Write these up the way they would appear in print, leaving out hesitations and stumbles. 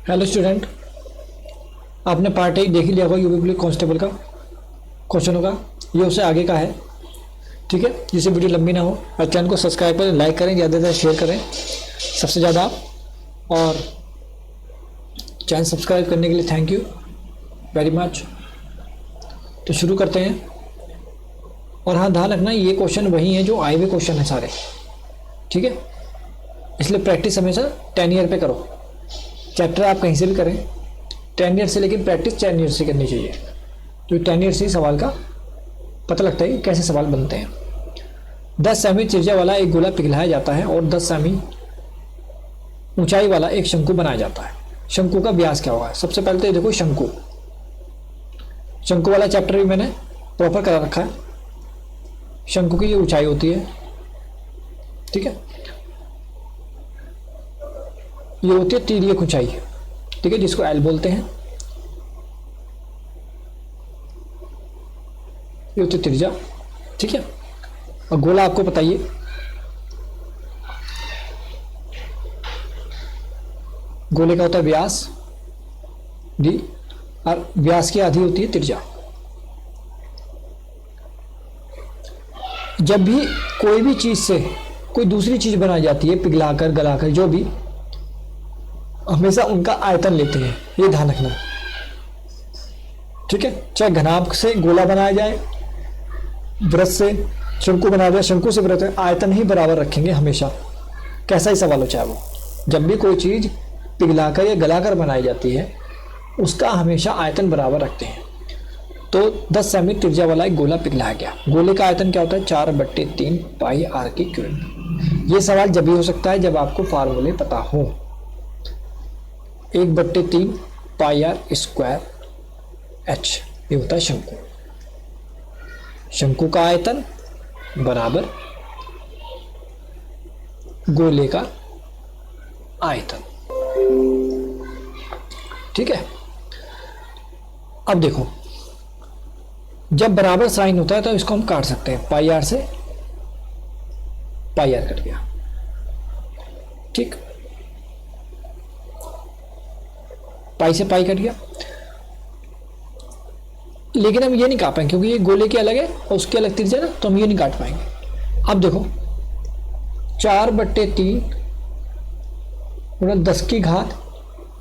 Hello student, आपने part 1 देख ही लिया होगा यूपी पुलिस कांस्टेबल का क्वेश्चन होगा। ये उससे आगे का है, ठीक है। जिससे वीडियो लंबी ना हो, और चैनल को सब्सक्राइब करें, लाइक करें, ज़्यादा से ज़्यादा शेयर करें सबसे ज़्यादा आप। और चैनल सब्सक्राइब करने के लिए थैंक यू वेरी मच। तो शुरू करते हैं। और हाँ, ध्यान रखना ये क्वेश्चन वही है जो आए हुए क्वेश्चन है सारे, ठीक है। इसलिए प्रैक्टिस हमेशा 10 ईयर पे करो। चैप्टर आप कहीं से भी करें 10 ईयर से, लेकिन प्रैक्टिस 10 ईयर से करनी चाहिए। तो 10 ईयर से ही सवाल का पता लगता है कि कैसे सवाल बनते हैं। 10 सेमी त्रिज्या वाला एक गोला पिघलाया जाता है और 10 सेमी ऊंचाई वाला एक शंकु बनाया जाता है। शंकु का व्यास क्या होगा? सबसे पहले तो ये देखो, शंकु वाला चैप्टर भी मैंने प्रॉपर करा रखा है। शंकु की ये ऊंचाई होती है, ठीक है। ये होती है तिर्यक ऊंचाई, ठीक है, जिसको एल बोलते हैं। ये होती है त्रिज्या, ठीक है। और गोला आपको बताइए, गोले का होता है व्यास डी, और व्यास की आधी होती है त्रिज्या। जब भी कोई भी चीज से कोई दूसरी चीज बनाई जाती है, पिघलाकर गलाकर, जो भी, हमेशा उनका आयतन लेते हैं, ये ध्यान रखना, ठीक है। चाहे घनाभ से गोला बनाया जाए, वृत्त से शंकु बनाया जाए, शंकु से वृत्त, आयतन ही बराबर रखेंगे हमेशा, कैसा ही सवाल हो चाहे वो। जब भी कोई चीज पिघलाकर या गलाकर बनाई जाती है, उसका हमेशा आयतन बराबर रखते हैं। तो 10 सेमी त्रिज्या वाला एक गोला पिघलाया गया। गोले का आयतन क्या होता है? 4/3 पाई आर की क्यूब। ये सवाल जब भी हो सकता है जब आपको फार्मूले पता हो। 1/3 पाई आर स्क्वायर एच, ये होता है शंकु। शंकु का आयतन बराबर गोले का आयतन, ठीक है। अब देखो, जब बराबर साइन होता है तो इसको हम काट सकते हैं। पाई आर से पाई आर कट गया, ठीक। पाई से पाई कट गया, लेकिन हम ये नहीं काट पाएंगे क्योंकि ये गोले के अलग है और उसके अलग त्रिज्या ना, तो हम ये नहीं काट पाएंगे। अब देखो, 4/3 गुणा 10 की घात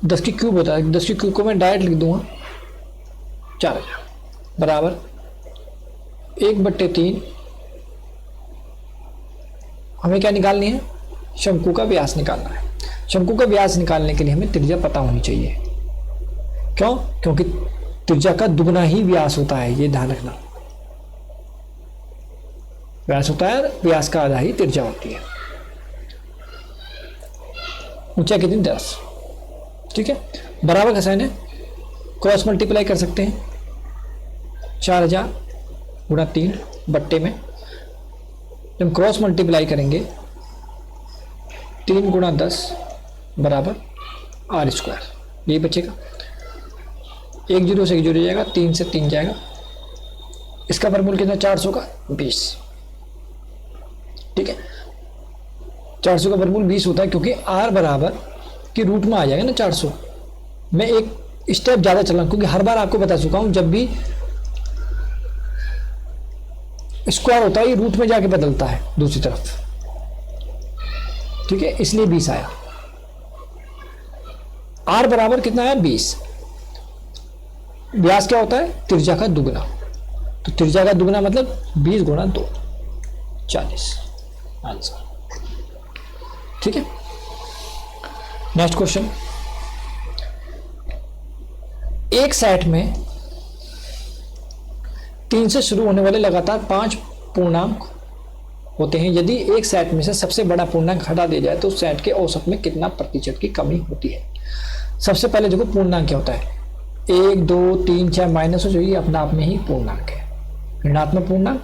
10 की क्यूब होता है। 10 की क्यूब को मैं डायरेक्ट लिख दूंगा 4000 बराबर 1/3। हमें क्या निकालनी है? शंकु का व्यास निकालना है। शंकु का व्यास निकालने के लिए हमें त्रिज्या पता होनी चाहिए। क्यों? क्योंकि त्रिज्या का दुगना ही व्यास होता है, ये ध्यान रखना। व्यास होता है, व्यास का आधा ही त्रिज्या होती है। ऊंचाई कितनी? 10, ठीक है। बराबर का साइन है, क्रॉस मल्टीप्लाई कर सकते हैं। 4000 गुणा 3 बट्टे में जब क्रॉस मल्टीप्लाई करेंगे 3 गुणा 10 बराबर आर स्क्वायर, यही बचेगा। 1 जीरो से 1 जीरो जाएगा, 3 से 3 जाएगा। इसका वर्गमूल कितना? 400 का 20, ठीक है। 400 का वर्गमूल 20 होता है क्योंकि आर बराबर की रूट में आ जाएगा ना 400। मैं एक स्टेप ज़्यादा चला क्योंकि हर बार आपको बता चुका हूं, जब भी स्क्वायर होता है ये रूट में जाके बदलता है दूसरी तरफ, ठीक है। इसलिए 20 आया। आर बराबर कितना आया? 20। व्यास क्या होता है? त्रिज्या का दुगना। तो त्रिज्या का दुगना मतलब 20 गुणा 2, 40 आंसर, ठीक है। Next question. एक सेट में 3 से शुरू होने वाले लगातार 5 पूर्णांक होते हैं। यदि एक सेट में से सबसे बड़ा पूर्णांक हटा दिया जाए तो उस सेट के औसत में कितना प्रतिशत की कमी होती है? सबसे पहले देखो, पूर्णांक क्या होता है? 1, 2, 3, चाहे माइनस हो, जो ये अपना आप में ही पूर्णांक है। ऋणात्मक पूर्णांक,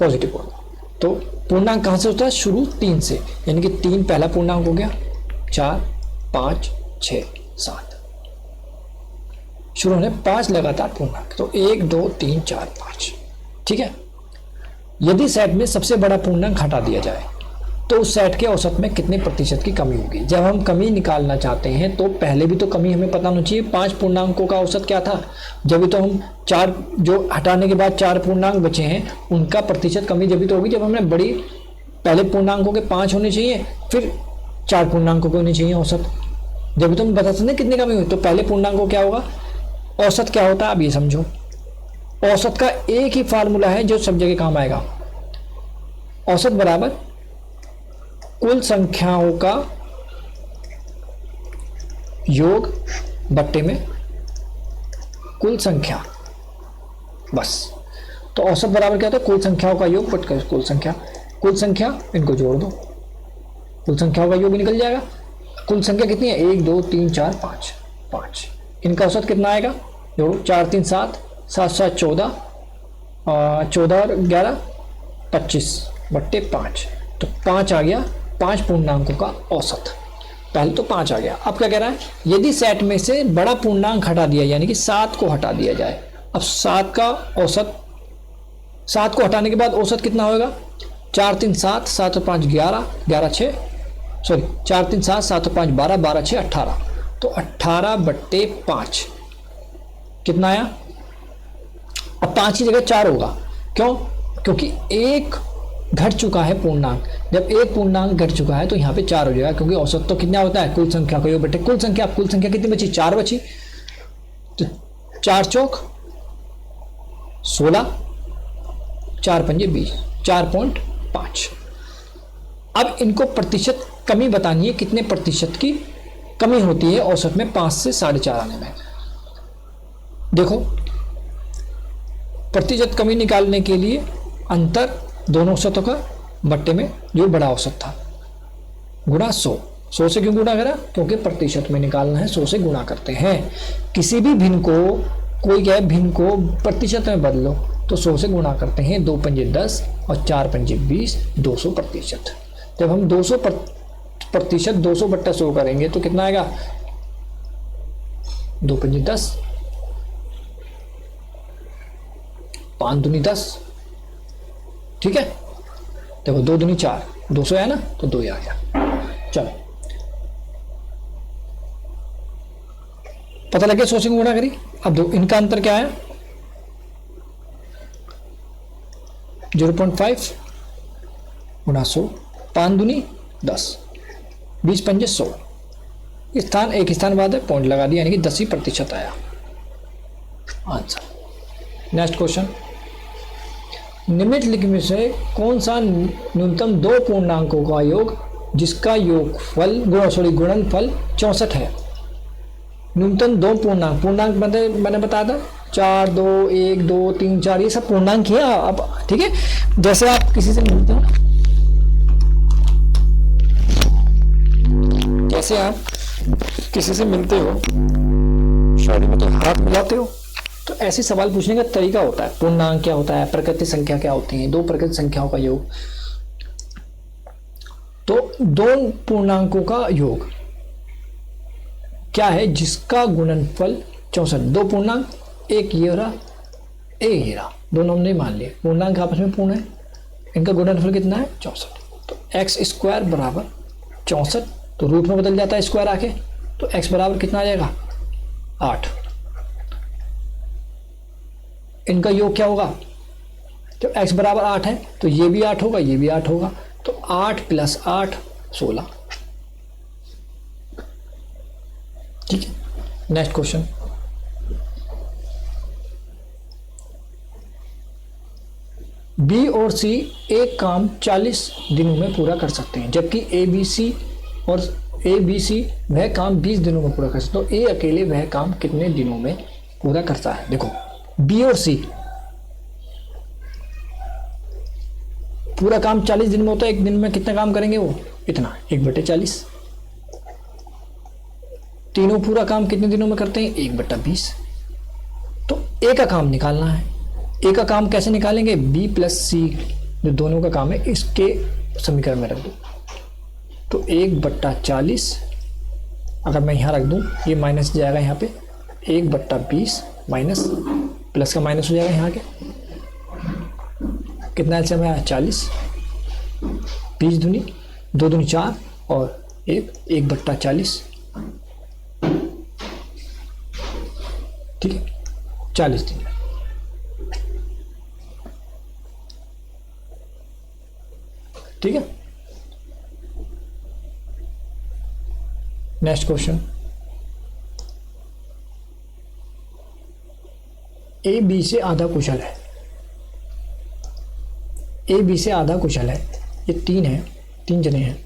पॉजिटिव पूर्णांक। तो पूर्णांक कहां से होता है? शुरू 3 से, यानी कि 3 पहला पूर्णांक हो गया, 4, 5, 6, 7। शुरू होने 5 लगातार पूर्णांक, तो 1, 2, 3, 4, 5, ठीक है। यदि सेट में सबसे बड़ा पूर्णांक हटा दिया जाए तो उस सेट के औसत में कितने प्रतिशत की कमी होगी। जब हम कमी निकालना चाहते हैं तो पहले भी तो कमी हमें पता होनी चाहिए। 5 पूर्णांकों का औसत क्या था, जब भी तो हम 4 जो हटाने के बाद 4 पूर्णांक बचे हैं उनका प्रतिशत कमी जब भी तो होगी जब हमने बड़ी पहले पूर्णांकों के 5 होने चाहिए, फिर 4 पूर्णांकों के होने चाहिए औसत, जब भी तो हम बता सकते हैं कितनी कमी हुई। तो पहले पूर्णांकों क्या होगा, औसत क्या होता है, अब ये समझो। औसत का एक ही फार्मूला है जो सब जगह काम आएगा। औसत बराबर कुल संख्याओं का योग बट्टे में कुल संख्या, बस। तो औसत बराबर क्या होता है, कुल संख्याओं का योग बट कुल संख्या। कुल संख्या इनको जोड़ दो, कुल संख्याओं का योग निकल जाएगा। कुल संख्या कितनी है, 1 2 3 4 5 5। इनका औसत कितना आएगा, जोड़ो, 4 3 7 7 7 14 14 और 11 25 बट्टे 5। तो 5 आ गया 5 पूर्णांकों का औसत। पहले तो 5 आ गया। अब क्या कह रहा है, यदि सेट में से बड़ा पूर्णांक हटा दिया यानी कि 7 को हटा दिया जाए। अब 7 का औसत, 7 को हटाने के बाद औसत कितना होगा, 4 3 7 7 और 5 11 11 6 सॉरी 4 3 7 7 और 5 12 12 6 18। तो 18 बट्टे 5 कितना आया। अब 5 की जगह 4 होगा, क्यों, क्योंकि एक घट चुका है पूर्णांक। जब एक पूर्णांक घट चुका है तो यहाँ पे 4 हो जाएगा, क्योंकि औसत तो कितना होता है, कुल संख्या को योग बटे कुल संख्या। कुल संख्या कितनी बची, 4 बची। तो 4 चौक 16 4 पंजे 20 4.5। अब इनको प्रतिशत कमी बतानी है, कितने प्रतिशत की कमी होती है औसत में 5 से 4.5 आने में। देखो, प्रतिशत कमी निकालने के लिए अंतर दोनों औसतों का बट्टे में जो बड़ा औसत था गुणा 100। 100 से क्यों गुणा करा, क्योंकि प्रतिशत में निकालना है, 100 से गुणा करते हैं। किसी भी भिन्न को, कोई क्या है, भिन्न को प्रतिशत में बदलो तो 100 से गुणा करते हैं। 2 पंजे 10 और 4 पंजे 20, 200 प्रतिशत। जब हम 200 प्रतिशत 200 बट्टा 100 करेंगे तो कितना आएगा, 2 पंजे 10 5 दूनी 10, ठीक है। देखो 2 दूनी 4, 200 है ना, तो 2 ही आ गया। चलो, पता लगे 100 से गुणा करी। अब दो, इनका अंतर क्या है, 0.5 गुणा 100, 5 दूनी 10, 20 पंजे 100। स्थान एक स्थान बाद है, पॉइंट लगा दिया, यानी कि 10 ही प्रतिशत आया आंसर। नेक्स्ट क्वेश्चन, निम्नलिखित में से कौन सा न्यूनतम 2 पूर्णांकों का योग जिसका योगफल गुणनफल 64 है। न्यूनतम 2 पूर्णांक, पूर्णांक मैंने बताया था 4 2 1 2 3 4, ये सब पूर्णांक ही है। अब ठीक है, जैसे आप किसी से मिलते हो, जैसे आप किसी से मिलते हो शादी में तो हाथ मिलाते हो, तो ऐसे सवाल पूछने का तरीका होता है। पूर्णांक क्या होता है, प्रकृति संख्या क्या होती है, 2 प्रकृति संख्याओं का योग। तो 2 पूर्णांकों का योग क्या है जिसका गुणनफल 64। 2 पूर्णांक, एक ये रहा एक ये रहा, दोनों हमने मान लिए पूर्णांक आपस में पूर्ण है, इनका गुणनफल कितना है 64। तो एक्स स्क्वायर बराबर 64, तो रूट में बदल जाता है स्क्वायर आके, तो एक्स बराबर कितना आ जाएगा 8। इनका योग क्या होगा, जब x बराबर 8 है तो ये भी 8 होगा, ये भी 8 होगा, तो 8 + 8 16। ठीक है, नेक्स्ट क्वेश्चन, बी और सी एक काम 40 दिनों में पूरा कर सकते हैं, जबकि ए बी सी वह काम 20 दिनों में पूरा कर सकते हैं। तो ए अकेले वह काम कितने दिनों में पूरा करता है। देखो, बी और सी पूरा काम 40 दिन में होता है, एक दिन में कितना काम करेंगे वो, इतना 1/40। तीनों पूरा काम कितने दिनों में करते हैं, 1/20। तो ए का काम निकालना है। ए का काम कैसे निकालेंगे, बी प्लस सी जो दोनों का काम है इसके समीकरण में रख दो, तो 1/40 अगर मैं यहाँ रख दूँ, ये माइनस जाएगा यहाँ पे, 1/20 माइनस प्लस का माइनस हो जाएगा यहाँ के, कितना एलसीएम है 40, 20 दूनी 2 दूनी 4 और 1/40, ठीक है, 40 दिन में। ठीक है, नेक्स्ट क्वेश्चन, ए बी से आधा कुशल है, ए बी से आधा कुशल है, ये 3 है, 3 जने हैं,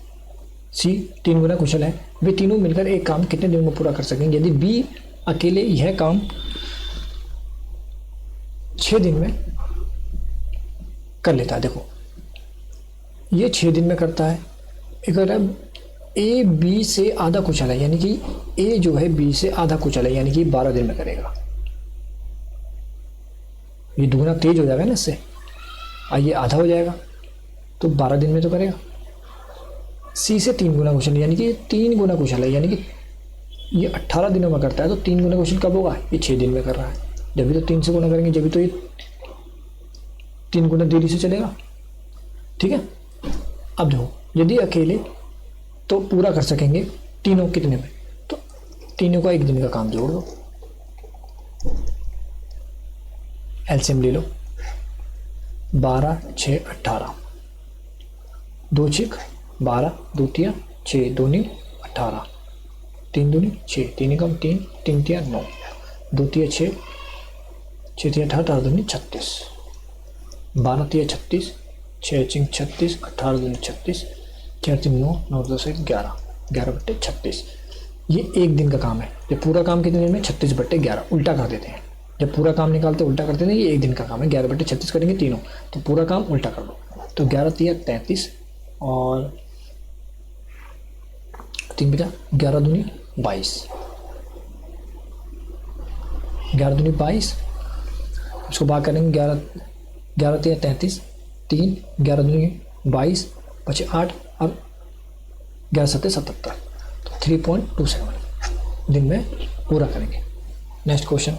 सी 3 गुना कुशल है, वे तीनों मिलकर एक काम कितने दिन में पूरा कर सकेंगे? यदि बी अकेले यह काम 6 दिन में कर लेता है, देखो ये 6 दिन में करता है, अगर ए बी से आधा कुशल है, यानी कि ए जो है बी से आधा कुशल है, यानी कि 12 दिन में करेगा, ये दुगना तेज हो जाएगा ना इससे, ये आधा हो जाएगा, तो 12 दिन में तो करेगा। सी से 3 गुना कुशल, यानी कि 3 गुना कुशल है, यानी कि ये 18 दिनों में करता है, तो 3 गुना कुशल कब होगा? ये 6 दिन में कर रहा है, जब भी तो 3 से गुना करेंगे, जब भी तो ये 3 गुना देरी से चलेगा। ठीक है, अब देखो यदि अकेले तो पूरा कर सकेंगे तीनों कितने में, तो तीनों का 1 दिन का काम जोड़ दो, एलसीएम ले लो, 12 6 18, 2 6 12, 2 3 6, 2 9 18, 3 दूनी 6, 3 कम 3, 3 3 9, 2 3 6, 6 3 18, 2 36, 12 3 36, 6 5 36, 18 दूनी 36, 4 3 9, 9 2 से 11, 11/36, ये 1 दिन का काम है। जब पूरा काम कितने दिन में? 36/11, उल्टा कर देते हैं, जब पूरा काम निकालते उल्टा करते हैं, ये 1 दिन का काम है, 11/36 करेंगे तीनों, तो पूरा काम उल्टा कर दो, तो 11 3 33 और 3 बजा 11 दूनी 22, 11 दूनी 22, उसको बात करेंगे 11 3 33, 3 11 दूनी 22 बचे 8, अब 11 7 77, तो 3.27 दिन में पूरा करेंगे। नेक्स्ट क्वेश्चन,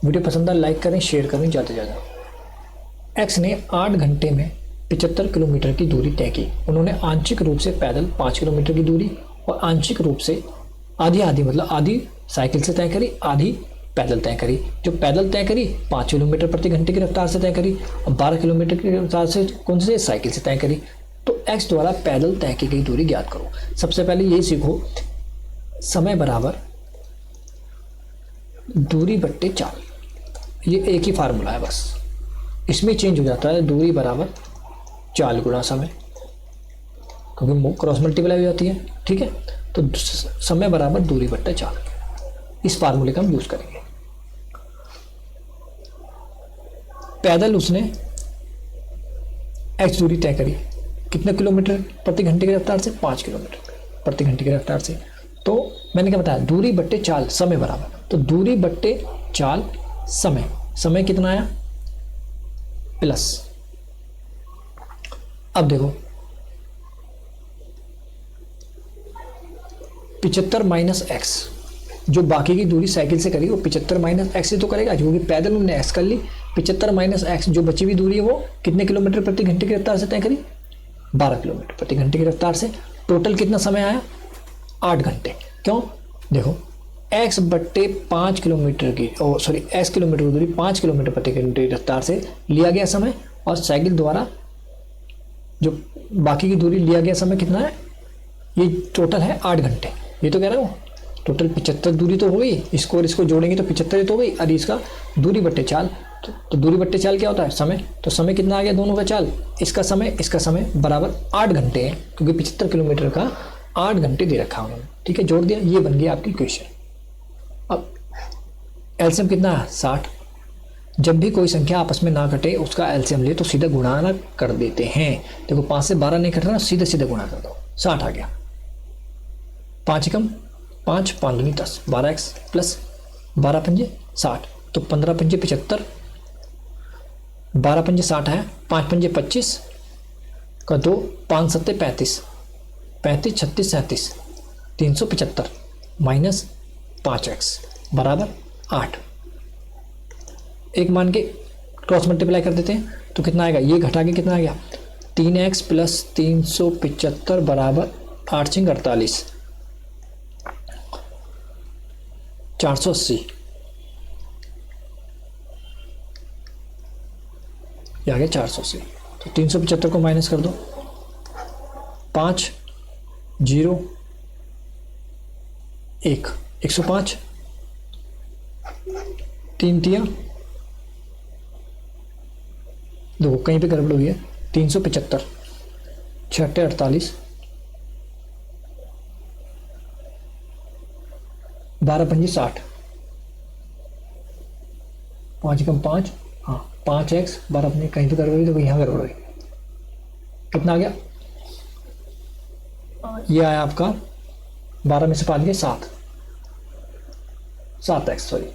वीडियो पसंद आए लाइक करें, शेयर करें ज़्यादा से ज़्यादा। एक्स ने 8 घंटे में 75 किलोमीटर की दूरी तय की। उन्होंने आंशिक रूप से पैदल 5 किलोमीटर की दूरी और आंशिक रूप से आधी आधी मतलब आधी साइकिल से तय करी, आधी पैदल तय करी। जो पैदल तय करी 5 किलोमीटर प्रति घंटे की रफ्तार से तय करी और 12 किलोमीटर की रफ्तार से कौन से साइकिल से तय करी। तो एक्स द्वारा पैदल तय की गई दूरी ज्ञात करो। सबसे पहले यही सीखो, समय बराबर दूरी बट्टे चाल, ये एक ही फार्मूला है, बस इसमें चेंज हो जाता है, दूरी बराबर चाल गुणा समय, क्योंकि क्रॉस मल्टीप्लाई हो जाती है। ठीक है, तो समय बराबर दूरी बट्टे चाल, इस फार्मूले का हम यूज करेंगे। पैदल उसने एक्स दूरी तय करी, कितने किलोमीटर प्रति घंटे की रफ्तार से? 5 किलोमीटर प्रति घंटे की रफ्तार से। तो मैंने क्या बताया, दूरी बट्टे चाल समय बराबर, तो दूरी बट्टे चाल समय, समय कितना आया? प्लस, अब देखो 75 माइनस एक्स, जो बाकी की दूरी साइकिल से करी वो 75 माइनस एक्स से तो करेगा, क्योंकि पैदल उन्होंने एक्स कर ली। 75 माइनस एक्स, जो बची हुई दूरी है वो कितने किलोमीटर प्रति घंटे की रफ्तार से तय करी? 12 किलोमीटर प्रति घंटे की रफ्तार से। टोटल कितना समय आया? 8 घंटे। क्यों? देखो एक्स बट्टे 5 किलोमीटर की एक्स किलोमीटर की दूरी 5 किलोमीटर प्रति घंटे की रफ्तार से लिया गया समय, और साइकिल द्वारा जो बाकी की दूरी लिया गया समय कितना है? ये टोटल है 8 घंटे। ये तो कह रहा हूँ टोटल 75 दूरी तो हो गई, इसको और इसको जोड़ेंगे तो 75 तो हो गई, और इसका दूरी बट्टे चाल, तो दूरी बट्टे चाल क्या होता है? समय। तो समय कितना आ गया दोनों का चाल? इसका समय बराबर 8 घंटे है, क्योंकि 75 किलोमीटर का 8 घंटे दे रखा उन्होंने। ठीक है, जोड़ दिया, ये बन गया आपकी क्वेश्चन। अब एलसीएम कितना है? 60। जब भी कोई संख्या आपस में ना कटे उसका एलसीएम ले तो सीधा गुणा ना कर देते हैं। देखो 5 से 12 नहीं कट रहा, सीधे सीधे गुणा कर दो, 60 आ गया। 5 कम 5, 5 दूनी 10, 12x प्लस 12 पंजे 60, तो 15 पंजे 75, 12 पंजे 60 है, 5 पंजे 25 का 2, 5 सत्ते 35, 35 36 37, 375 माइनस 5x बराबर 8। एक मान के क्रॉस मल्टीप्लाई कर देते हैं तो कितना आएगा? ये घटा के कितना आ गया? 3x प्लस 375 बराबर 8 छिंग 48, 480। ये आ गया 480। तो 375 को माइनस कर दो, 5 0 1 105, 3 तिया दो, कहीं पे गड़बड़ हुई है। 375 6 48, 12 पंजी 60, 5 कम 5, हाँ 5x 12 अपने कहीं पे गड़बड़ हुई तो यहाँ गड़बड़ हुई। कितना आ गया? ये आया आपका 12 में से 5 गए 7x सॉरी।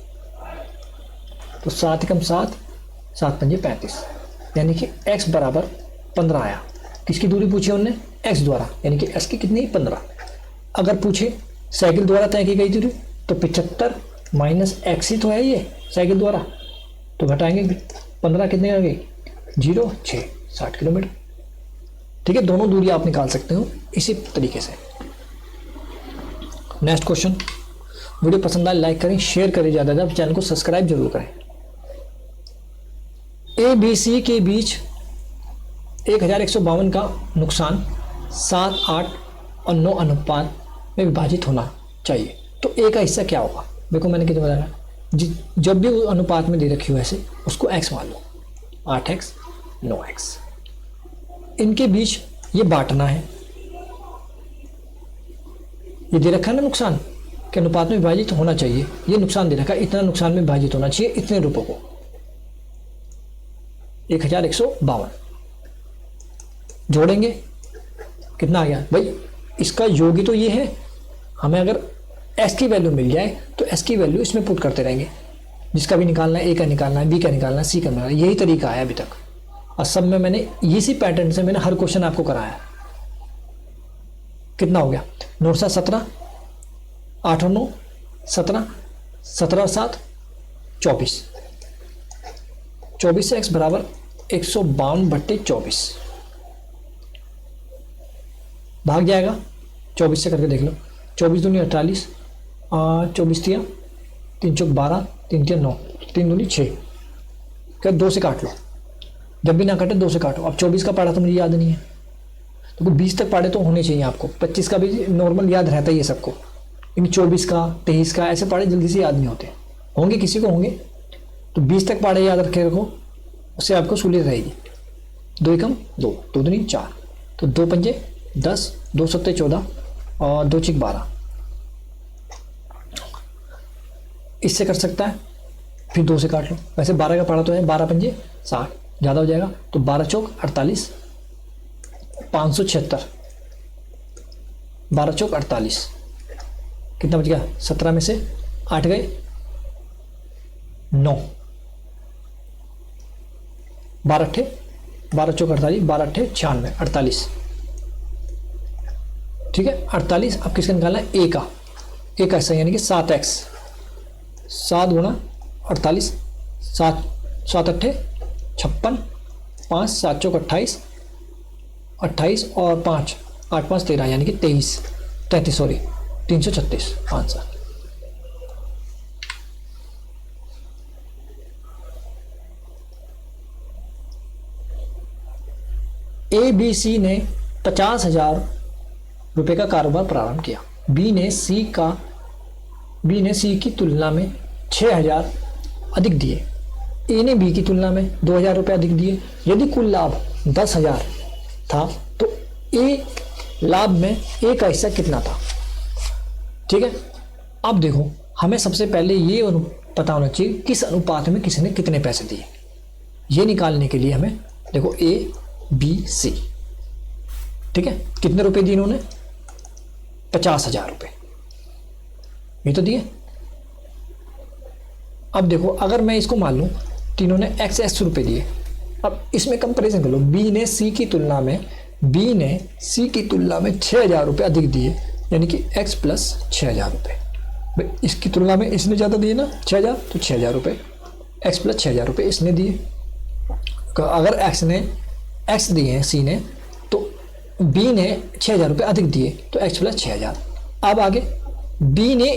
तो 7 कम 7, 7 पंजे 35, यानी कि x बराबर 15 आया। किसकी दूरी पूछी उन्होंने? x द्वारा, यानी कि x की कितनी? 15। अगर पूछे साइकिल द्वारा तय की गई दूरी तो 75 माइनस x ही तो है ये साइकिल द्वारा, तो घटाएंगे 15 कितने आ गई? 0 6 60 किलोमीटर। ठीक है, दोनों दूरी आप निकाल सकते हो इसी तरीके से। Next question. वीडियो पसंद आए लाइक करें, शेयर करें, ज़्यादा ज़्यादा चैनल को सब्सक्राइब जरूर करें। ए बी सी के बीच 1152 का नुकसान 7, 8 और 9 अनुपात में विभाजित होना चाहिए, तो ए का हिस्सा क्या होगा? देखो मैंने कितना बताया, जब भी वो अनुपात में दे रखी हो ऐसे उसको x मान लो, 8x 9x। इनके बीच ये बांटना है, ये दे रखा है ना नुकसान के अनुपात में विभाजित होना चाहिए, ये नुकसान दे रखा है, इतना नुकसान में विभाजित होना चाहिए इतने रुपयों को, 1152। जोड़ेंगे कितना आ गया भाई? इसका योगी तो ये है, हमें अगर s की वैल्यू मिल जाए तो s की वैल्यू इसमें पुट करते रहेंगे, जिसका भी निकालना है, a का निकालना है, b का निकालना है, c का निकालना है, यही तरीका है अभी तक। और सब में मैंने इसी पैटर्न से मैंने हर क्वेश्चन आपको कराया। कितना हो गया? 9 7 17, 8 और 9 17, 17 और 7 24, 24 से x बराबर 152/24 भाग जाएगा 24 से, करके देख लो। 24 दूनी 48, 24 तिया 3 चौक 12, 3 तिया 9, 3 दूनी 6, क्या 2 से काट लो, जब भी ना काटे 2 से काटो। अब 24 का पाड़ा तो मुझे याद नहीं है, तो 20 तक पाड़े तो होने चाहिए आपको, 25 का भी नॉर्मल याद रहता ही है सबको, लेकिन 24 का 23 का ऐसे पाड़े जल्दी से याद नहीं होते, होंगे किसी को होंगे, तो 20 तक पाड़े याद रखे रखो, उससे आपको सहूलियत रहेगी। 2 एकम 2, 2 दूनी 4, तो 2 पंजे 10, 2 सत्ते 14 और 2 चिक 12। इससे कर सकता है, फिर 2 से काट लो। वैसे 12 का पाड़ा तो है, 12 पंजे 60, ज़्यादा हो जाएगा, तो 12 चौक 48, 576, 12 चौक 48, कितना बच गया? 17 में से 8 गए 9, 12 अट्ठे 12 चौक 48, 12 अट्ठे 96, 48। ठीक है, 48। अब किसका निकालना है? ए का। ए का हिस्सा यानी कि 7x, 7 गुणा 48, 7 अट्ठे 56, 5 7 चौक 28, 28 और 5 8 5 13, यानी कि 33 sorry 336 answer. A B C ने 50,000 रुपए का कारोबार प्रारंभ किया। बी ने सी की तुलना में 6,000 अधिक दिए। ए ने बी की तुलना में 2,000 रुपये अधिक दिए। यदि कुल लाभ 10,000 था तो ए लाभ में ए का हिस्सा कितना था? ठीक है, अब देखो हमें सबसे पहले ये पता होना चाहिए किस अनुपात में किसने कितने पैसे दिए। ये निकालने के लिए हमें देखो ए बी सी, ठीक है, कितने रुपए दिए इन्होंने? 50,000 रुपये, ये तो दिए। अब देखो अगर मैं इसको मान लूं तीनों ने x रुपये दिए, अब इसमें कंपैरिजन कर लो। बी ने सी की तुलना में 6,000 रुपये अधिक दिए, यानी कि x प्लस 6,000 रुपये। भाई इसकी तुलना में इसने ज़्यादा दिए ना 6,000, तो 6,000 रुपये, x प्लस 6,000 रुपये इसने दिए। अगर x दिए हैं सी ने बी ने 6,000 रुपये अधिक दिए तो x प्लस 6,000। अब आगे बी ने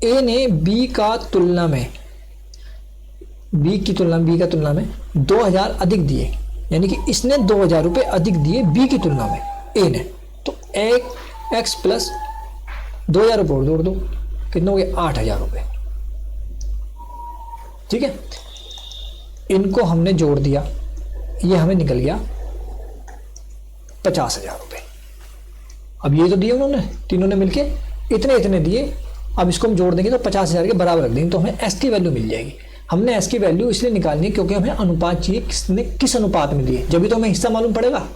ए ने बी का तुलना में बी की तुलना में 2,000 अधिक दिए, यानी कि इसने 2,000 रुपये अधिक दिए बी की तुलना में ए ने, तो एक x प्लस 2,000 रुपये जोड़ दो, कितने हो गए 8,000 रुपये। ठीक है, इनको हमने जोड़ दिया, ये हमें निकल गया 50,000 रुपये। अब ये तो दिए उन्होंने, तीनों ने मिलके इतने दिए, अब इसको हम जोड़ देंगे तो 50,000 के बराबर रख देंगे, तो हमें एस की वैल्यू मिल जाएगी। हमने एस की वैल्यू इसलिए निकालनी है क्योंकि हमें अनुपात चाहिए, किसने किस अनुपात में दिए, जब भी तो हमें हिस्सा मालूम पड़ेगा,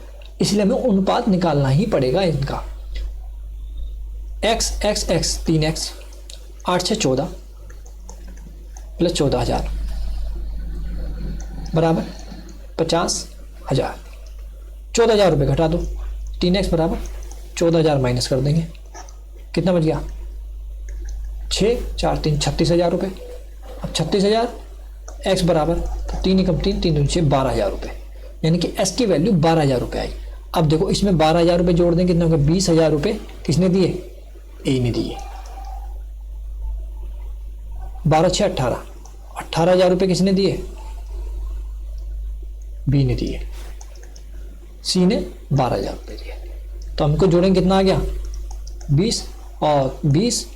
इसलिए हमें अनुपात निकालना ही पड़ेगा इनका। x 3x 8 से 14 प्लस 14,000 बराबर 50,000। 14,000 रुपये घटा दो, 3x बराबर 14,000 माइनस कर देंगे, कितना बच गया 6 4 3 36,000 रुपये। अब 36,000 x बराबर 3 एकम 3 3 दूनी 6 12,000 रुपये, यानी कि s की वैल्यू 12,000 रुपये आई। अब देखो इसमें 12,000 रुपये जोड़ दें, कितना होगा 20,000 रुपये किसने दिए, ए ने दिए। 12 6 18 18,000 रुपये किसने दिए, बी ने दिए, सी ने 12,000 रुपये दिए। तो हमको जोड़ेंगे कितना आ गया 20 और 20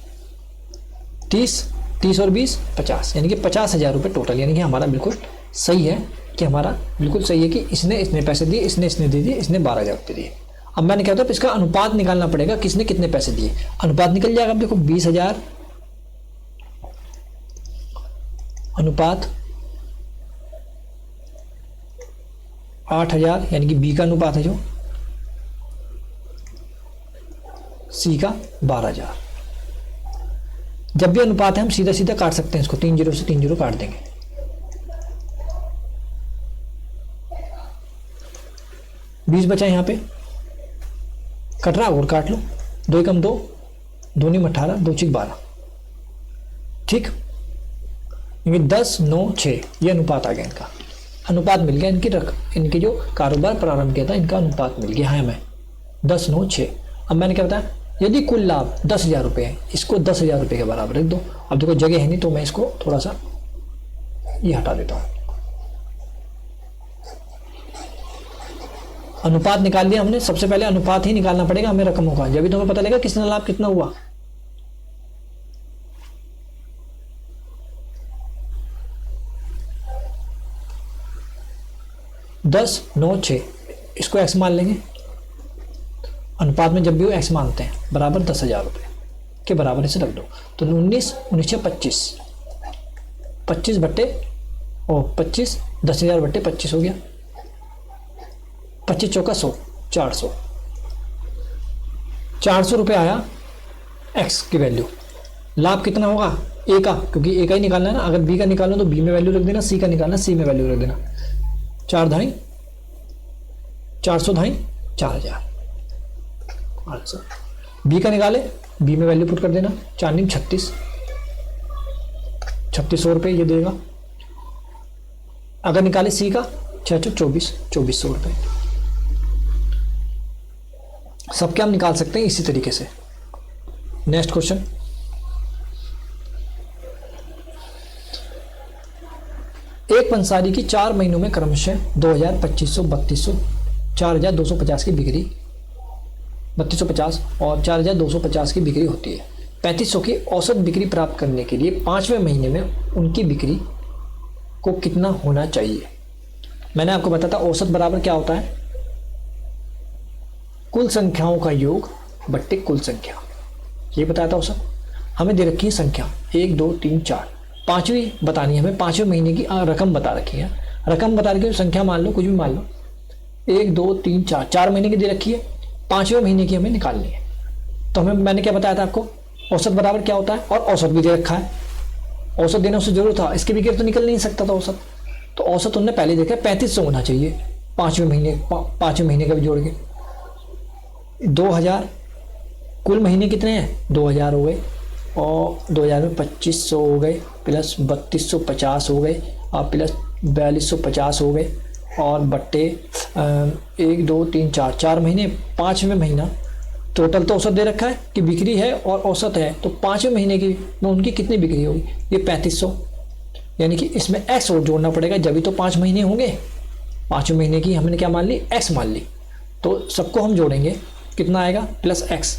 30 और 20 50, यानी कि 50,000 रुपये टोटल। यानी कि हमारा बिल्कुल सही है कि इसने इतने पैसे दिए, इसने दे दिए, इसने 12,000 रुपये दिए। अब मैंने क्या था इसका अनुपात निकालना पड़ेगा, किसने कितने पैसे दिए, अनुपात निकल जाएगा। अब देखो 20,000 अनुपात 8,000, यानी कि बी का अनुपात है जो, सी का 12,000। जब भी अनुपात है हम सीधा सीधा काट सकते हैं इसको, 3 जीरो से 3 जीरो काट देंगे। बीस बचा यहाँ पे, कट रहा और काट लो, 2 एकम 2 2 नीम 18 2 चिक 12, ठीक। ये 10 9 6 ये अनुपात आ गया, इनका अनुपात मिल गया, इनके जो कारोबार प्रारंभ किया था इनका अनुपात मिल गया है हमें 10 9 6। अब मैंने क्या बताया, यदि कुल लाभ 10,000 रुपये है, इसको 10,000 रुपये के बराबर रख दो। अब देखो जगह है नहीं तो मैं इसको थोड़ा सा ये हटा देता हूँ। अनुपात निकाल दिया हमने, सबसे पहले अनुपात ही निकालना पड़ेगा हमें रकमों का, जब भी तुम्हें पता लगेगा किसने लाभ कितना हुआ। दस 9 6 इसको x मान लेंगे, अनुपात में जब भी वो x मानते हैं बराबर 10,000 रुपये के बराबर इसे रख दो। तो 19 19 25 25 बट्टे और 25 10,000 बट्टे 25 हो गया, 25 चौका 100 400 रुपये आया x की वैल्यू। लाभ कितना होगा a का, क्योंकि a का ही निकालना है ना, अगर b का निकालना तो b में वैल्यू रख देना, c का निकालना c में वैल्यू रख देना। 4 धाई 400 धाई 4,000। बी का निकाले, बी में वैल्यू पुट कर देना, 4 नीम 36 3600 रुपये ये देगा। अगर निकाले सी का 6 24 2400 रुपये। सबके हम निकाल सकते हैं इसी तरीके से। नेक्स्ट क्वेश्चन, एक पंसारी की 4 महीनों में क्रमशः 2,000 2,500 3,200 4,250 की बिक्री 3,250 और 4,250 की बिक्री होती है। 3,500 की औसत बिक्री प्राप्त करने के लिए 5वें महीने में उनकी बिक्री को कितना होना चाहिए। मैंने आपको बताया था औसत बराबर क्या होता है, कुल संख्याओं का योग बट्टे कुल संख्या, ये बताया था औसत। हमें दे रखी है संख्या 1 2 3 4, पांचवी बतानी है हमें, 5वें महीने की रकम बता रखी है। रकम बता रखी है, संख्या मान लो, कुछ भी मान लो, 1 2 3 4 4 महीने की दे रखी है, 5वें महीने की हमें निकालनी है। तो हमें मैंने क्या बताया था आपको, औसत बराबर क्या होता है, और औसत भी दे रखा है। औसत देना उससे जरूर था, इसके बगैर तो निकल नहीं सकता था औसत। तो औसत उन्होंने पहले देखा 3,500 होना चाहिए 5वें महीने का भी जोड़ के। 2,000 कुल महीने कितने हैं, 2,000 हो गए, और 2,000 में 2,500 हो गए, प्लस 3,250 हो गए, और प्लस 4,250 हो गए, और बट्टे 1 2 3 4 4 महीने, 5वें महीना टोटल तो औसत दे रखा है कि बिक्री है और औसत है, तो 5वें महीने की में उनकी कितनी बिक्री होगी, ये 3500, यानी कि इसमें एक्स और जोड़ना पड़ेगा जब भी तो 5 महीने होंगे। 5वें महीने की हमने क्या मान ली, एक्स मान ली, तो सबको हम जोड़ेंगे, कितना आएगा प्लस एक्स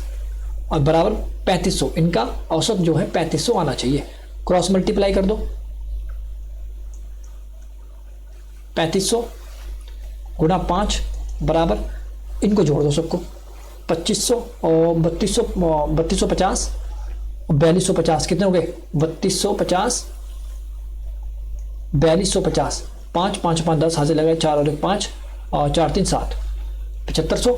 और बराबर 3500, इनका औसत जो है 3500 आना चाहिए। क्रॉस मल्टीप्लाई कर दो, 3500 गुणा 5 बराबर, इनको जोड़ दो सबको, 2500 और 3250 और 4250, कितने हो गए 3250 4250, 5 5 5 10 हाथ से लगाए, 4 और 1 5 और 4 3 7, 7500,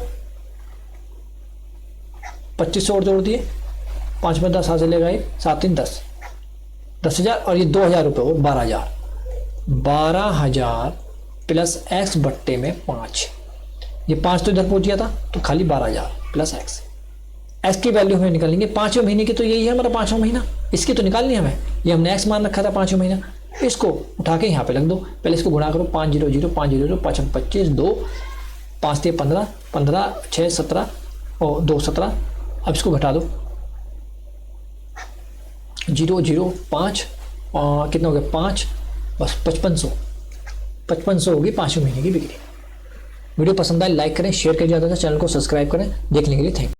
2500 और जोड़ दिए, 5 में 10 हाथ से लगाए, 7 3 10, 10,000 और ये 2,000 रुपये और 12,000 प्लस एक्स बट्टे में 5, ये 5 तो इधर पहुंच गया था, तो खाली 12,000 प्लस एक्स की वैल्यू हमें निकालेंगे 5वें महीने की, तो यही है हमारा 5वां महीना, इसकी तो निकालनी है हमें, ये हमने एक्स मान रखा था 5वां महीना, इसको उठा के यहाँ पे रख दो, पहले इसको गुणा करो, 5 0 0 5 0 5 25 2 5 3 15 15 6 17 और 2 17, अब इसको घटा दो, 0 0 5 और कितना हो गया 5, बस 5500 होगी 5वें महीने की बिक्री। वीडियो पसंद आए लाइक करें, शेयर करें, ज़्यादा से चैनल को सब्सक्राइब करें। देखने के लिए थैंक यू।